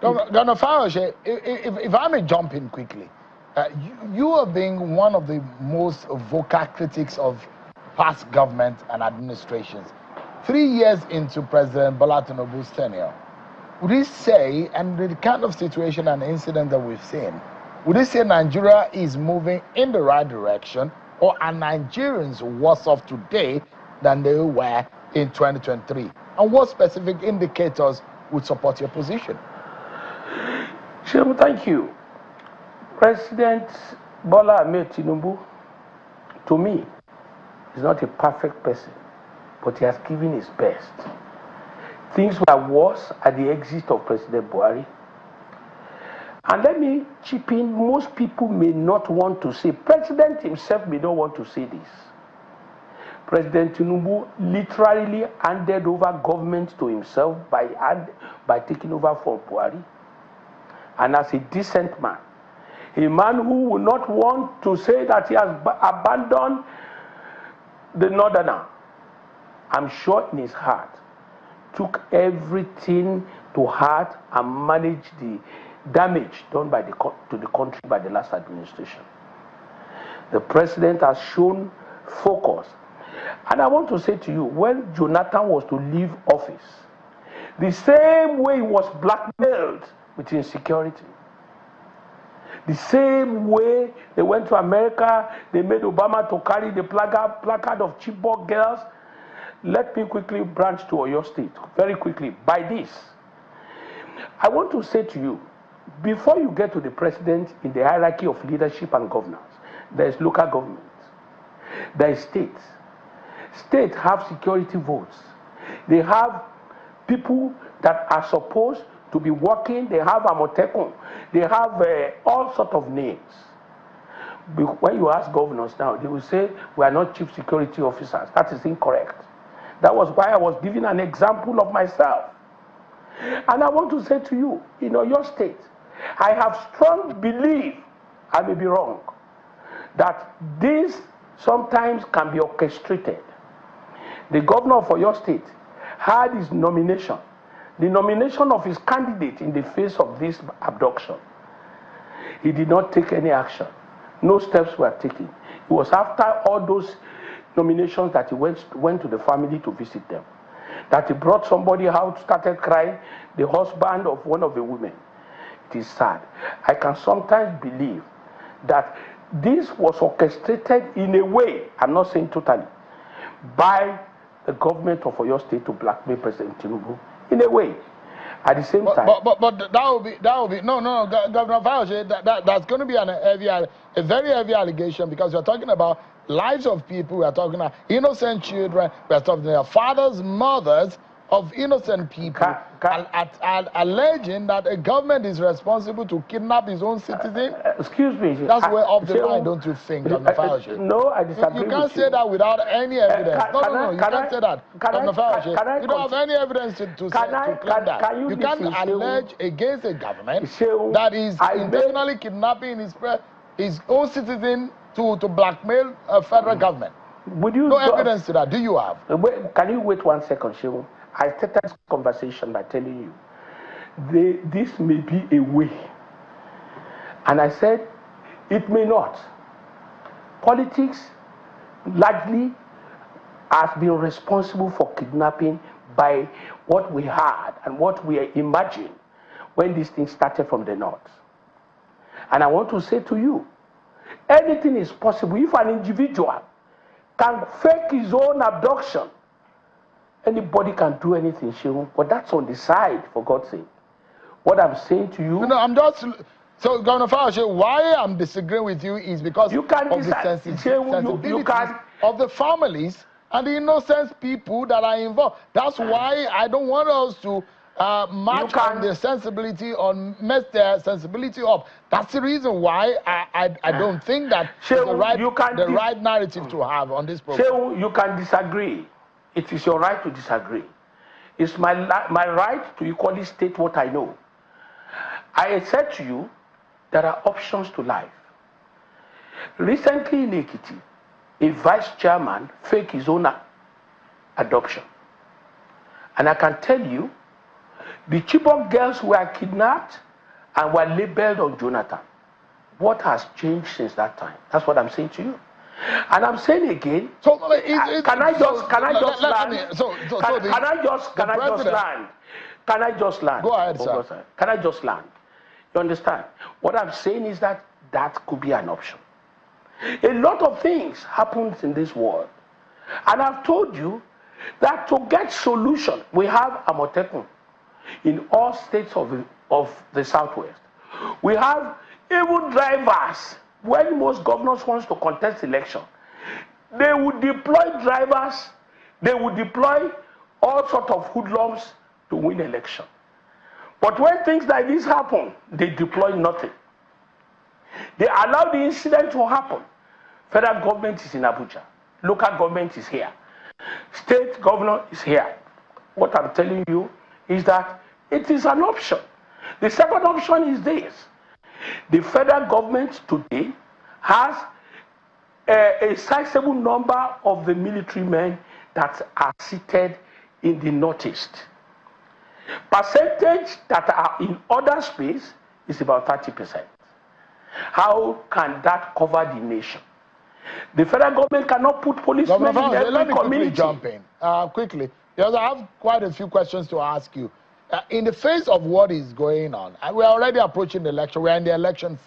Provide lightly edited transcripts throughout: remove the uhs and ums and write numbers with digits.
Governor Fayose, if I may jump in quickly, you are being one of the most vocal critics of past government and administrations. 3 years into President Bola Tinubu's tenure, would you say, and the kind of situation and incident that we've seen, would you say Nigeria is moving in the right direction, or are Nigerians worse off today than they were in 2023? And what specific indicators would support your position? Sure, thank you. President Bola Ahmed Tinubu, to me, is not a perfect person, but he has given his best. Things were worse at the exit of President Buhari. And let me chip in, most people may not want to say, President himself may not want to say this. President Tinubu literally handed over government to himself by taking over from Buhari. And as a decent man, a man who would not want to say that he has abandoned the northerner, I'm sure in his heart, took everything to heart and managed the damage done to the country by the last administration. The president has shown focus. And I want to say to you, when Jonathan was to leave office, the same way he was blackmailed with insecurity, the same way they went to America, they made Obama to carry the placard of Chibok girls. Let me quickly branch to Oyo State, very quickly, by this. I want to say to you, before you get to the president in the hierarchy of leadership and governance, there is local government, there is states. States have security votes. They have people that are supposed to be working. They have Amotekun. They have all sorts of names. When you ask governors now, they will say, we are not chief security officers. That is incorrect. That was why I was giving an example of myself. And I want to say to you, in your state, I have strong belief, I may be wrong, that this sometimes can be orchestrated. The governor of your state had his nomination, the nomination of his candidate in the face of this abduction. He did not take any action. No steps were taken. It was after all those nominations that he went to the family to visit them, that he brought somebody out, started crying, the husband of one of the women. It is sad. I can sometimes believe that this was orchestrated in a way, I'm not saying totally, by the government of Oyo State to blackmail President Tinubu, in a way. At the same time, but that will be no, Governor Fayose, that's going to be a very heavy allegation, because you're talking about lives of people. We are talking about innocent children. We are talking about fathers, mothers of innocent people, alleging that a government is responsible to kidnap his own citizen. Excuse me. That's way off the line, don't you think, Governor Fayose? No, I disagree. You can't say that without any evidence. No, you can't say that, Governor Fayose. You don't have any evidence to claim that. You can't allege against a government that is intentionally kidnapping his own citizen to blackmail a federal government. No evidence to that. Do you have? Can you wait 1 second, Seun? I started this conversation by telling you, this may be a way. And I said, it may not. Politics largely has been responsible for kidnapping by what we had and what we imagined when this thing started from the north. And I want to say to you, anything is possible. If an individual can fake his own abduction, anybody can do anything, Seun, but that's on the side, for God's sake. What I'm saying to you... No, I'm just... So, Governor Fayose, why I'm disagreeing with you is because of the sensibility of the families and the innocent people that are involved. That's why I don't want us to match on the sensibility or mess their sensibility up. That's the reason why I don't think that is the right narrative to have on this program. Seun, you can disagree. It is your right to disagree. It's my right to equally state what I know. I said to you, there are options to life. Recently in Ekiti, a vice chairman faked his own adoption. And I can tell you, The Chibok girls were kidnapped and were labeled on Jonathan. What has changed since that time? That's what I'm saying to you. And I'm saying again, so can I just land? Can I just land? Go ahead, sir. Can I just land? You understand? What I'm saying is that could be an option. A lot of things happen in this world. And I've told you that to get solution, we have Amotekun in all states of the Southwest. We have even drivers. When most governors want to contest election, they would deploy drivers, they would deploy all sorts of hoodlums to win election. But when things like this happen, they deploy nothing. They allow the incident to happen. Federal government is in Abuja. Local government is here. State governor is here. What I'm telling you is that it is an option. The second option is this. The federal government today has a sizable number of the military men that are seated in the Northeast. Percentage that are in other space is about 30%. How can that cover the nation? The federal government cannot put policemen in every let me community. Quickly jump in. Quickly, because I have quite a few questions to ask you. In the face of what is going on, we're already approaching the election. We're in the election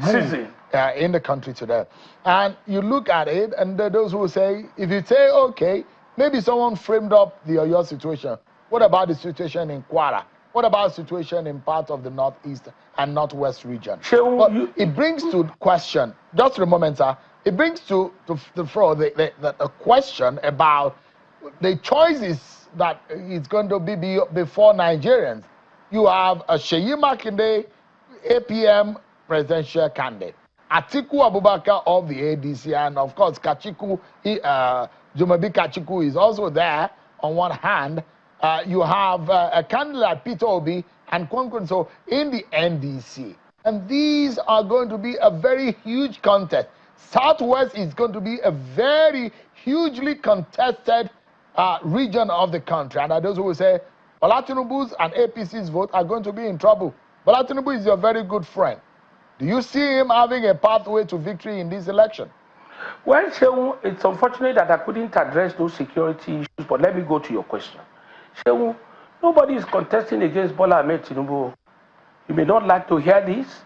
season in the country today. And you look at it, and those who say, if you say, okay, maybe someone framed up the Oyo situation. What about the situation in Kwara? What about the situation in part of the Northeast and Northwest region? But it brings to question, just for a moment, sir, it brings to the floor the question about the choices that is going to be before Nigerians. You have a Seyi Makinde, APM presidential candidate, Atiku Abubakar of the ADC, and of course Kachiku, Jumabi Kachiku is also there on one hand. You have a candidate like Peter Obi and Kwankwanso in the NDC. And these are going to be a very huge contest. Southwest is going to be a very hugely contested region of the country. And those who will say, Bola Tinubu's and APC's vote are going to be in trouble. Bola Tinubu is your very good friend. Do you see him having a pathway to victory in this election? Well, Seun, it's unfortunate that I couldn't address those security issues, but let me go to your question. Seun, nobody is contesting against Bola Ahmed Tinubu. You may not like to hear this.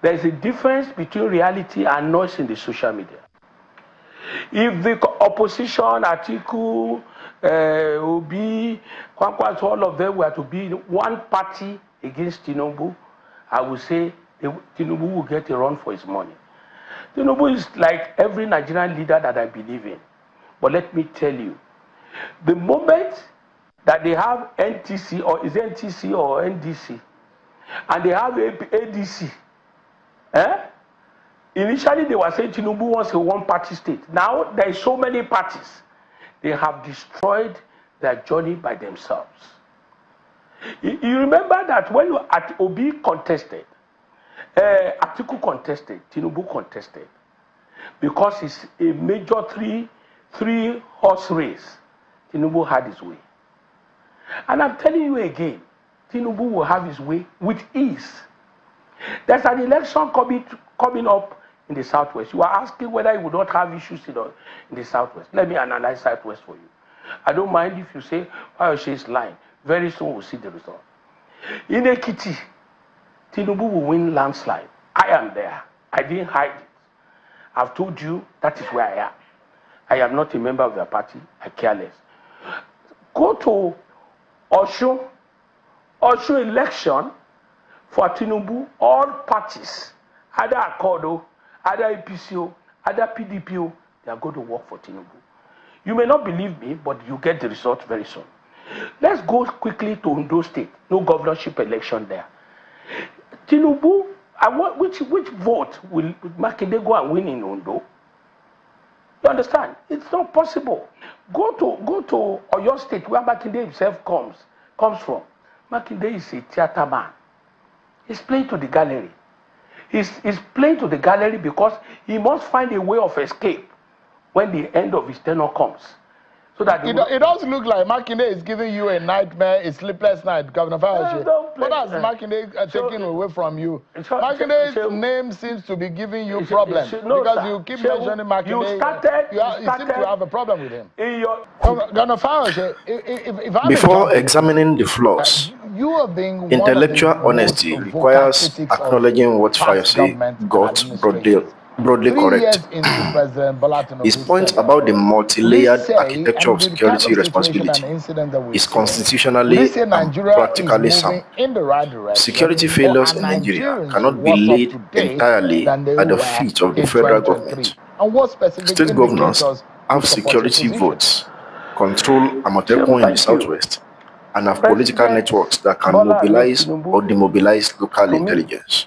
There is a difference between reality and noise in the social media. If the opposition, Atiku, Obi, Kwankwanso, all of them were to be one party against Tinubu, I would say Tinubu will get a run for his money. Tinubu is like every Nigerian leader that I believe in. But let me tell you, the moment that they have NTC, or is it NTC or NDC, and they have ADC, initially they were saying Tinubu wants a one-party state. Now there are so many parties. They have destroyed their journey by themselves. You remember that when Obi contested, Atiku contested, Tinubu contested, because it's a major three-horse race. Tinubu had his way. And I'm telling you again, Tinubu will have his way with ease. There's an election coming up in the Southwest. You are asking whether you would not have issues in the Southwest. Let me analyze Southwest for you. I don't mind if you say, Fayose is lying. Very soon we'll see the result. In Ekiti, Tinubu will win landslide. I am there. I didn't hide it. I've told you that is where I am. I am not a member of the party. I care less. Go to Osun election for Tinubu, all parties, either Accordo, either APCO, either PDPO, they are going to work for Tinubu. You may not believe me, but you get the result very soon. Let's go quickly to Ondo State. No governorship election there. Tinubu, which vote will Makinde go and win in Ondo? You understand? It's not possible. Go to Oyo State, where Makinde himself comes from. Makinde is a theater man. He's playing to the gallery. He's playing to the gallery because he must find a way of escape when the end of his tenure comes. so that it does look like Makinde is giving you a nightmare, a sleepless night, Governor Fayose. What has Makinde taken away from you? Makinde's name seems to be giving you problems because you keep mentioning Makinde. You seem to have a problem with him. Governor Fayose, if I Before examining the flaws, you are being intellectual honesty requires acknowledging what Fayose got broadly correct. His point about the multi-layered architecture of security responsibility is constitutionally and practically sound. Security failures in Nigeria cannot be laid entirely at the feet of the federal government. State governors have security votes, control Amotekun in the southwest, and have political networks that can mobilize or demobilize local intelligence.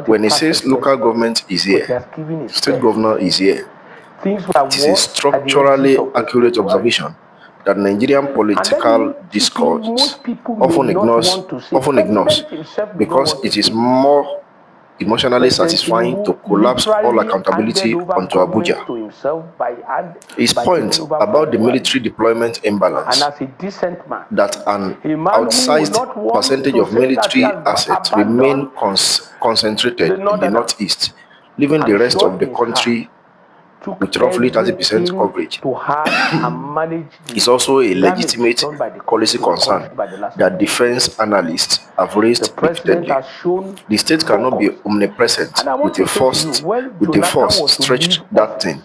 When he says local government is here, state governor is here, it is a structurally accurate observation that Nigerian political discourse often ignores because it is more emotionally satisfying to collapse all accountability onto Abuja. His point about the military deployment imbalance, that an outsized percentage of military assets remain concentrated in the northeast, leaving the rest of the country with roughly 30% coverage, is also a legitimate policy concern that defense analysts have raised repeatedly. The state cannot be omnipresent with a force stretched that thin.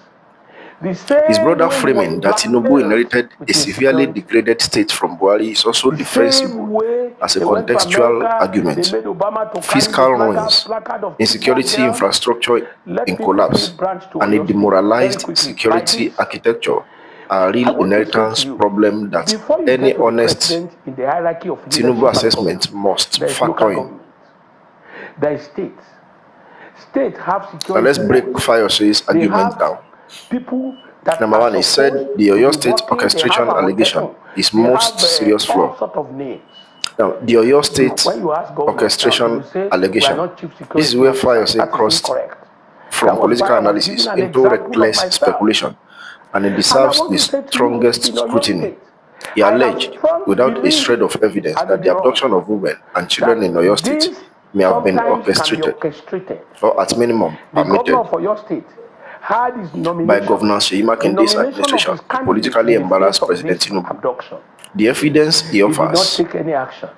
His broader framing that Tinubu inherited a severely degraded state from Buhari is also defensible as a contextual argument. Fiscal ruins, insecurity infrastructure in collapse, and a demoralized security architecture are real inheritance problem that any honest Tinubu assessment must factor in. Now let's break Fayose's argument down. Number one, he said the Oyo State orchestration allegation is most serious flaw. Now, the Oyo State orchestration allegation, this is where Fayose crossed from political analysis into reckless speculation, and it deserves the strongest scrutiny. He alleged, without a shred of evidence, that the abduction of women and children in Oyo State may have been orchestrated, or at minimum permitted, by Governor Seun Okinbaloye's administration to politically embarrass President Tinubu. The evidence he offers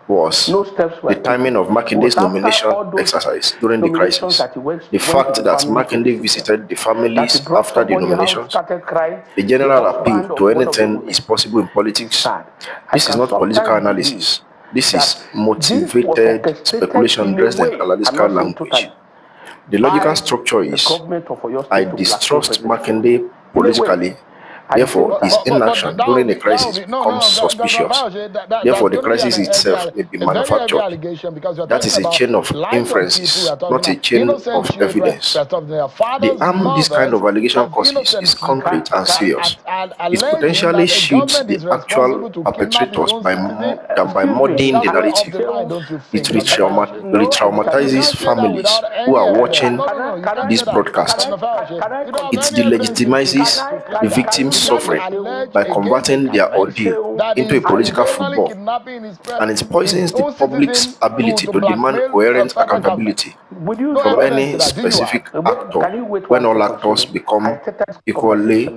was the timing of Makinde's nomination exercise during the crisis, the fact that Makinde visited the families after the nominations, the general appeal to anything is possible in politics. This is not political analysis. This is motivated speculation dressed in analytical language. The logical structure is, I distrust Makinde politically, therefore his inaction during a crisis becomes suspicious. Therefore the crisis itself may be manufactured. That is a chain of inferences, not a chain of evidence. The harm this kind of allegation causes is concrete and serious. It potentially shields the actual perpetrators by muddying the narrative. It re-traumatizes families who are watching this broadcast. It delegitimizes the victims suffering by converting their ordeal into a political football, and it poisons the public's ability to demand coherent accountability from any specific actor when all actors become equally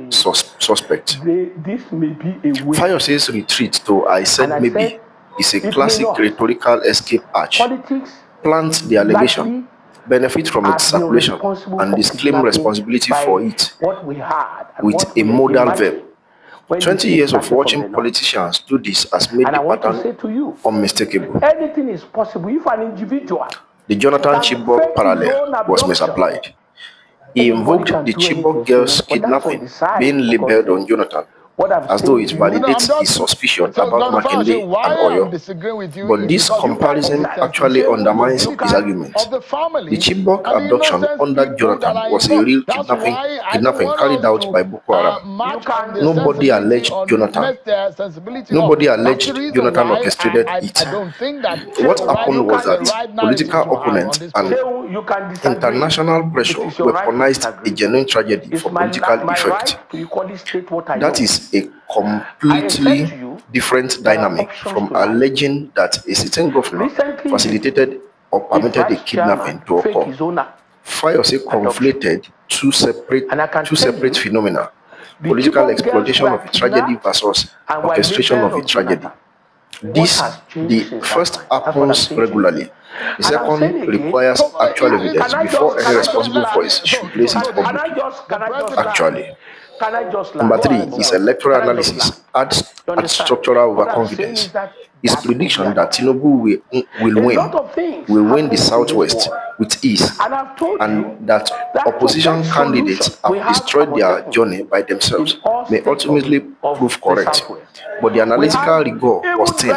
suspect. Fayose's retreat to I said maybe is a classic rhetorical escape arch. Plant the allegation, benefit from its circulation, and disclaim responsibility for it with a modal verb. 20 years of watching politicians do this has made the pattern unmistakable. Anything is possible if an individual. The Jonathan Chibok parallel was misapplied. He invoked the Chibok girls' kidnapping being labeled on Jonathan as though it validates his suspicion about Makinde and Oyo. But this comparison actually undermines his argument. The Chibok abduction under Jonathan was a real kidnapping carried out by Boko Haram. Nobody alleged Jonathan. Nobody alleged Jonathan orchestrated it. What happened was that political opponents and international pressure weaponized a genuine tragedy for political effect. That is is a completely different dynamic from alleging that a certain governor facilitated or permitted a kidnapping to occur. Fayose conflated two separate phenomena: political exploitation of a tragedy versus orchestration of a tragedy. The first happens regularly. The second requires actual evidence before any responsible voice should place it publicly. Actually. Number three is electoral analysis adds at structural overconfidence. His prediction that Tinubu will win the Southwest with ease, and that opposition candidates have destroyed their journey by themselves may ultimately prove correct. But the analytical rigor was thin.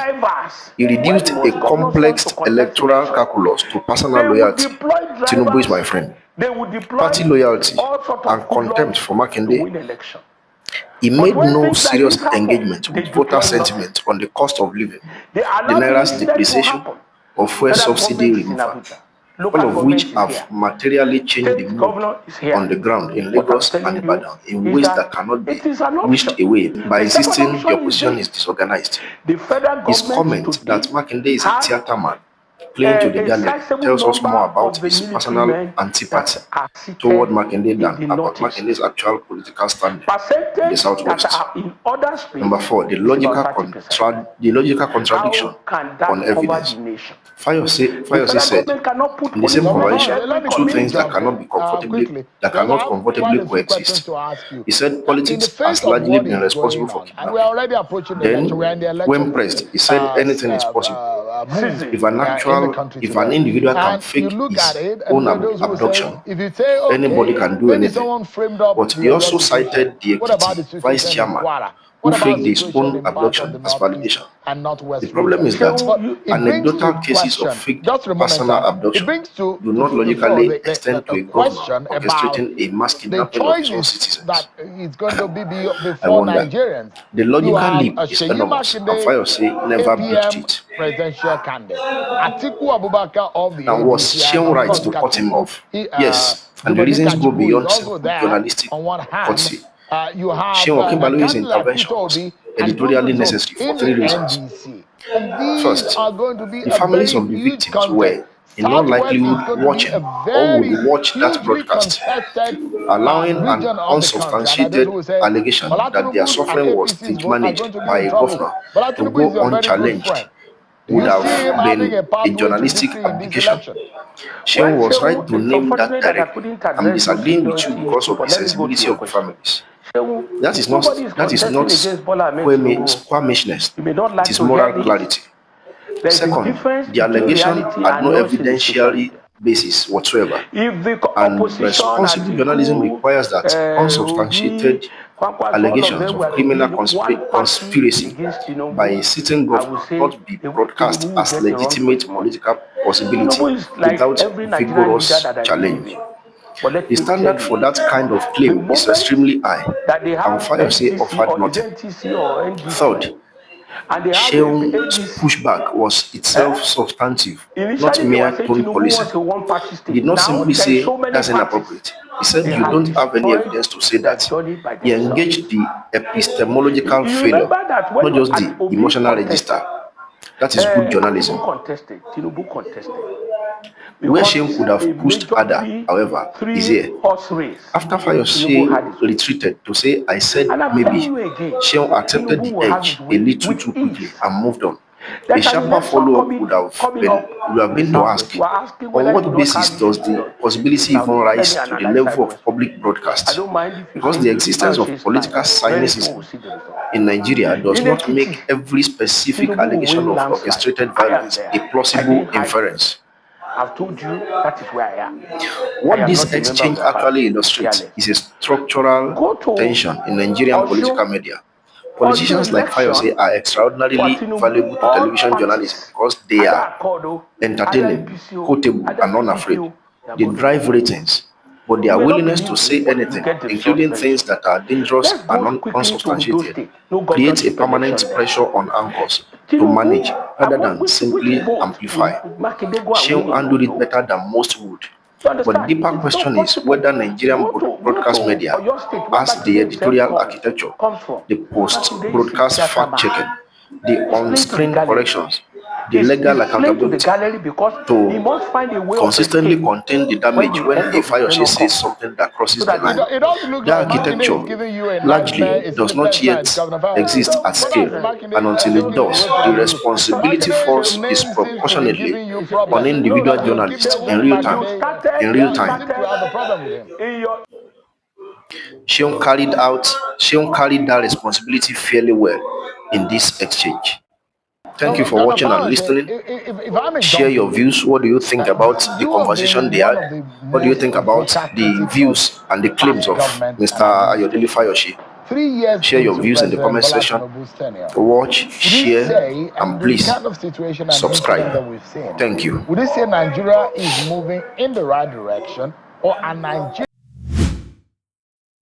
He reduced a complex electoral calculus to personal loyalty. Tinubu is my friend. Party loyalty and contempt for Makinde. He made no serious engagement with voter sentiment on the cost of living, the Naira's depreciation, or fuel subsidy removal, all of which have materially changed the mood on the ground in Lagos and Ibadan in ways that cannot be wished away by insisting the opposition is disorganized. His comment that Makinde is a theater man playing to the gallery tells us more about his personal antipathy toward Makinde than about Makinde's actual political standing in the Southwest. Number four, the logical contradiction on evidence. Fayose said in the same conversation two things that cannot comfortably coexist. He said politics has largely been responsible for kidnapping. Then, when pressed, he said anything is possible. If an individual can fake his own abduction, anybody can do anything. But he also cited the Ekiti vice chairman who faked his own abduction as validation. The problem is that anecdotal cases of fake personal abduction do not logically extend to a governor orchestrating a mass kidnapping of his own citizens. I wonder. The logical leap is enormous, and Fayose never breached it. Presidential candidate Atiku Abubakar of the Now, was Seun right to cut him off? Yes, and the reasons go beyond simple journalistic courtesy. Seun Okinbaloye's intervention was editorially necessary for three reasons. First, the families of the victims were in all likelihood watching or would watch that broadcast, allowing an unsubstantiated allegation that their suffering was stage managed by a governor to go unchallenged would have been a journalistic abdication. Seun was right to name that directly. I'm disagreeing with you because of the sensibility of the families. That is not squeamishness, it is moral clarity. Second, the allegation had no evidentiary basis whatsoever, and responsible journalism requires that unsubstantiated allegations of criminal conspiracy by a sitting governor not be broadcast as legitimate political possibility without vigorous challenge. The standard for that kind of claim is extremely high, and Fayose offered nothing. Third, Seun's pushback was itself substantive, not mere tone policing. He did not simply say that's inappropriate. He said you don't have any evidence to say that. He engaged the epistemological failure, not just the emotional register. That is good journalism. Where Seun could have pushed harder, however, is here. After Fayose retreated to say, I said maybe, Seun accepted the edge a little too quickly and moved on. A sharper follow-up would have been to ask, on what basis does the possibility even rise to the level of public broadcast? Because the existence of political cynicism in Nigeria does not make every specific allegation of orchestrated violence a plausible inference. I've told you that is where I am. What this exchange actually illustrates is a structural tension in Nigerian political media. Politicians like Fayose are extraordinarily valuable to television journalism because they are entertaining, quotable, and unafraid. They drive ratings, but their willingness to say anything, including things that are dangerous and unsubstantiated, creates a permanent pressure on anchors to manage rather than simply amplify. Seun handled it better than most would. But the deeper question is whether Nigerian broadcast media has the editorial architecture, the post-broadcast fact-checking, the on-screen corrections, the legal accountability to consistently contain the damage when a Fayose says something that crosses the line. The architecture largely does not yet exist at scale, and until it does, the responsibility falls disproportionately on individual journalists in real time. Seun carried that responsibility fairly well in this exchange. Thank you for watching and listening. Share your views. What do you think about the conversation they had? What do you think about the views and the claims of Mr. Ayo Fayose? Share your views in the comment section. Watch, share, and please subscribe. Thank you. Would you say Nigeria is moving in the right direction, or are Nigerians